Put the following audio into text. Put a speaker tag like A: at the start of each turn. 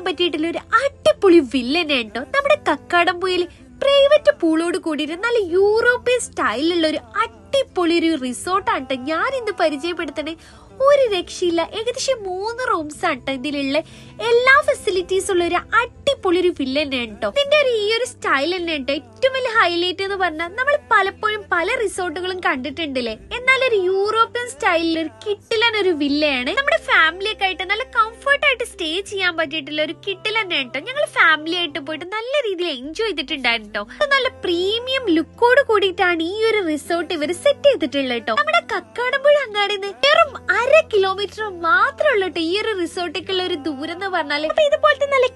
A: പറ്റിയിട്ടുള്ള ഒരു അടിപൊളി വില്ലനെ കേട്ടോ നമ്മുടെ കക്കാടംപൊയിൽ പ്രൈവറ്റ് പൂളോട് കൂടിയിട്ട് നല്ല യൂറോപ്യൻ സ്റ്റൈലിലുള്ള ഒരു അടിപൊളി ഒരു റിസോർട്ടാണ് ട്ടോ ഞാൻ ഇന്ന് പരിചയപ്പെടുത്തണേ. ഒരു രക്ഷയില്ല. ഏകദേശം 3 റൂംസ് ആണ് ഇതിലുള്ള എല്ലാ ഫെസിലിറ്റീസ് ഉള്ള ഒരു അടിപൊളി ഒരു വില്ല തന്നെയാണ് കേട്ടോ. ഇതിന്റെ ഈ ഒരു സ്റ്റൈൽ തന്നെ കേട്ടോ ഏറ്റവും വലിയ ഹൈലൈറ്റ് എന്ന് പറഞ്ഞാൽ നമ്മൾ പലപ്പോഴും പല റിസോർട്ടുകളും കണ്ടിട്ടുണ്ടല്ലേ, എന്നാൽ ഒരു യൂറോപ്യൻ സ്റ്റൈലിൽ ഒരു കിട്ടിലൻ ഒരു വില്ലയാണ്. നമ്മുടെ ഫാമിലി ഒക്കെ ആയിട്ട് നല്ല കംഫർട്ട് ആയിട്ട് സ്റ്റേ ചെയ്യാൻ പറ്റിയിട്ടുള്ള ഒരു കിട്ടിൽ തന്നെയാണ് കേട്ടോ. ഞങ്ങൾ ഫാമിലി ആയിട്ട് പോയിട്ട് നല്ല രീതിയിൽ എൻജോയ് ചെയ്തിട്ടുണ്ടായിരുന്നു കേട്ടോ. നല്ല പ്രീമിയം ലുക്കോട് കൂടിയിട്ടാണ് ഈ ഒരു റിസോർട്ട് ഇവർ സെറ്റ് ചെയ്തിട്ടുള്ളത് കേട്ടോ. നമ്മുടെ കക്കാടംപുഴ അങ്ങാടിന്ന് വെറും 1/2 കിലോമീറ്റർ മാത്രമേ ഉള്ളൂ കേട്ടോ ഈ ഒരു റിസോർട്ടിലേക്കുള്ള ഒരു ദൂരം എന്ന് പറഞ്ഞാല്. അപ്പൊ ഇതുപോലത്തെ നല്ല